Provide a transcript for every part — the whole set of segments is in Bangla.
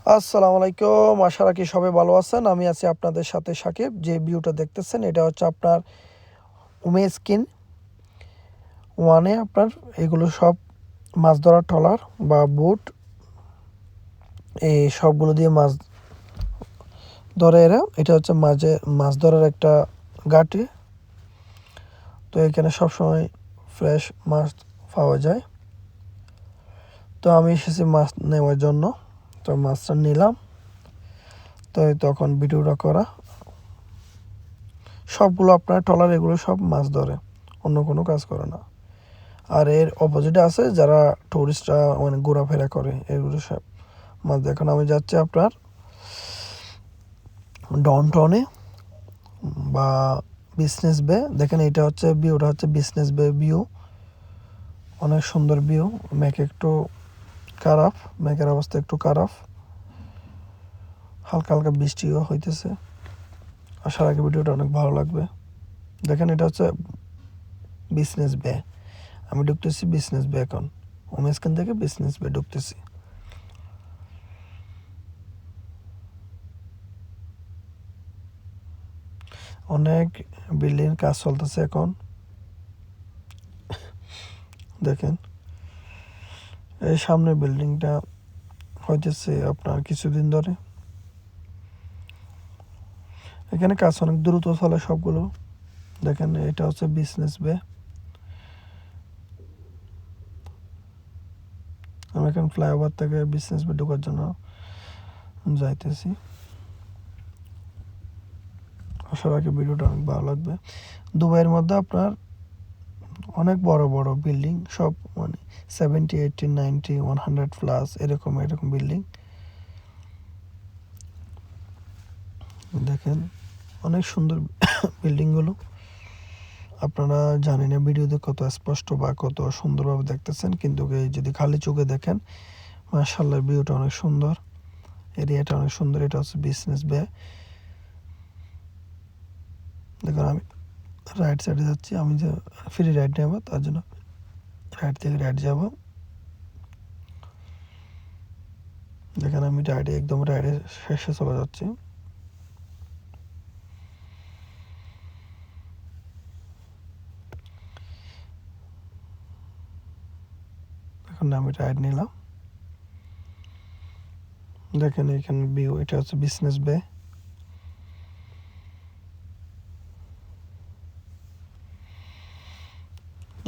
আসসালামু আলাইকুম, আশা রাখি সবাই ভালো আছেন। আমি আছি আপনাদের সাথে সাকিব। যে ভিউটা দেখতেছেন এটা হচ্ছে আপনার উমে স্কিন ওয়ানে আপনার এগুলো সব মাছ ধরার ট্রলার বা বুট, এই সবগুলো দিয়ে মাছ ধরে এরা। এটা হচ্ছে মাছ ধরার একটা ঘাঁটি। তো এখানে সবসময় ফ্রেশ মাছ পাওয়া যায়। তো আমি এসেছি মাছ নেওয়ার জন্য, তো মাছটা নিলাম। তো তখন ভিডিওটা করা, সবগুলো আপনার ট্রলার এগুলো সব মাছ ধরে, অন্য কোনো কাজ করে না। আর এর অপোজিটে আছে যারা টুরিস্টরা মানে ঘোরাফেরা করে, এগুলো সব মাছ। দেখুন আমি যাচ্ছি আপনার ডাউনটাউনে বা বিজনেস বে। দেখেন এটা হচ্ছে ভিউটা হচ্ছে বিজনেস বে ভিউ, অনেক সুন্দর ভিউ। মেঘ একটু খারাপ, মেঘের অবস্থা একটু খারাপ, হালকা হালকা বৃষ্টিও হইতেছে। আশা রাখি ভিডিওটা অনেক ভালো লাগবে। দেখেন এটা হচ্ছে বিজনেস বে, আমি ঢুকতেছি বিজনেস বে। এখন ওমেস্কান থেকে বিজনেস বে ঢুকতেছি। অনেক বিল্ডিং কাজ চলতেছে এখন। দেখেন এই সামনের বিল্ডিংটা হইতেছে আপনার কিছুদিন ধরে। এখানে কাজ অনেক দ্রুত চলে সবগুলো। দেখেন এটা হচ্ছে বিজনেস বে। আমি এখন ফ্লাইওভার থেকে বিজনেস বে ঢোকার জন্য যাইতেছি। আশা রাখি ভিডিওটা অনেক ভালো লাগবে। দুবাইয়ের মধ্যে আপনার অনেক বড় বড় বিল্ডিং, সব মানে 70, 80, 90, 100+ এরকম এরকম বিল্ডিং। দেখেন অনেক সুন্দর বিল্ডিংগুলো। আপনারা জানি না ভিডিওতে কত স্পষ্ট বা কত সুন্দরভাবে দেখতেছেন, কিন্তু এই যদি খালি চোখে দেখেন, মাশাআল্লাহ ভিউটা অনেক সুন্দর, এরিয়াটা অনেক সুন্দর। এটা হচ্ছে বিজনেস বে। দেখুন আমি রাইট সাইডে যাচ্ছি, আমি যে ফ্রি রাইড নেব তার জন্য রাইট থেকে রাইট যাব। দেখেন আমি রাইডে একদম রাইডের শেষে চলে যাচ্ছি। এখন আমি রাইড নিলাম। দেখেন এখানে ভিউ, এটা হচ্ছে বিজনেস বে।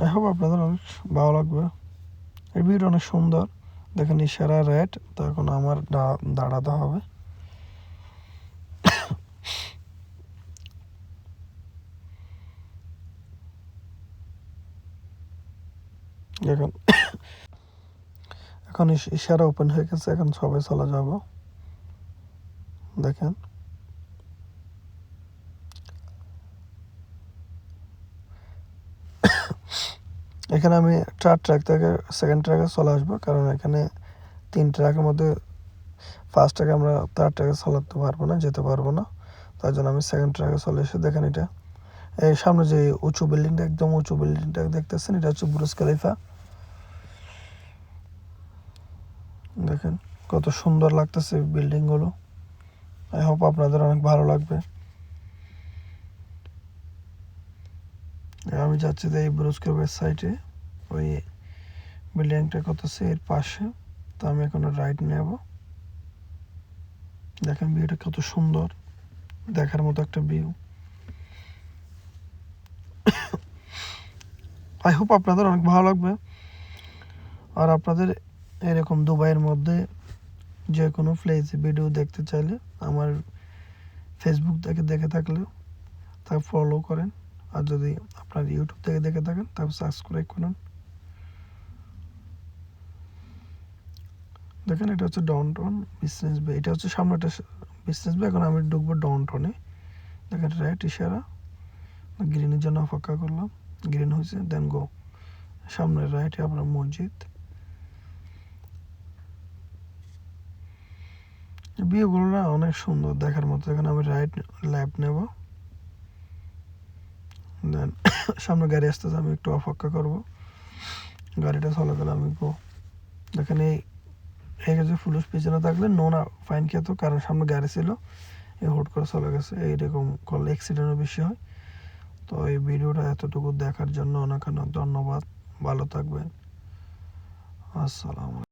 আই হোপ আপনাদের অনেক ভালো লাগবে। এই ভিউটা অনেক সুন্দর। দেখেন ইশারা রেড, তো এখন আমার দাঁড়াতে হবে। এখন এখন ইশারা ওপেন হয়ে গেছে, এখন সবাই চলে যাব। দেখেন এখানে আমি 4 ট্র্যাক থেকে সেকেন্ড ট্র্যাকে চলে আসবো, কারণ এখানে 3 ট্র্যাকের মধ্যে ফার্স্ট ট্র্যাকে আমরা 3rd ট্র্যাকে চালাতে পারবো না, যেতে পারবো না। তার জন্য আমি সেকেন্ড ট্র্যাকে চলে এসে, দেখেন এটা এই সামনে যে উঁচু বিল্ডিংটা, একদম উঁচু বিল্ডিংটা দেখতেছেন, এটা হচ্ছে বুরুজ খলিফা। দেখেন কত সুন্দর লাগতেছে বিল্ডিংগুলো। আই হোপ আপনাদের অনেক ভালো লাগবে। আমি যাচ্ছি যে এই বুরুজ খলিফার সাইডে, ওই বিল্ডিংটা করতেছে এর পাশে। তো আমি এখন রাইড নেব। দেখেন ভিউটা কত সুন্দর, দেখার মতো একটা ভিউ। আই হোপ আপনাদের অনেক ভালো লাগবে। আর আপনাদের এরকম দুবাইয়ের মধ্যে যে কোনো প্লেসে ভিডিও দেখতে চাইলে আমার ফেসবুক থেকে দেখে থাকলে তা ফলো করেন। আর যদি আপনার ইউটিউব থেকে দেখে থাকেন তাহলে সাবস্ক্রাইব করুন। দেখেন এটা হচ্ছে ডাউনটাউন বিজনেস বে, এটা হচ্ছে সামনেটা বিজনেস বে। এখন আমি ঢুকবো ডাউনটাউনে। দেখেন রাইট ইশারা, গ্রিনের জন্য অপেক্ষা করলাম, গ্রিন হয়েছে, দেন গো। সামনে রাইটে আপনার মসজিদ। ভিউগুলো না অনেক সুন্দর, দেখার মতো। এখানে আমি রাইট লেফট নেব, দেন সামনে গাড়ি আসতেছে, আমি একটু অপেক্ষা করব। গাড়িটা চলে গেলে আমি গো। দেখেন এই যে পুলিশ পিছনে থাকলে নো না ফাইন খেত, কারণ সামনে গাড়ি ছিল, এ হুট করে চলে গেছে। এইরকম করলে অ্যাক্সিডেন্টও বেশি হয়। তো এই ভিডিওটা এতটুকু দেখার জন্য অনেক অনেক ধন্যবাদ। ভালো থাকবেন। আসসালামু আলাইকুম।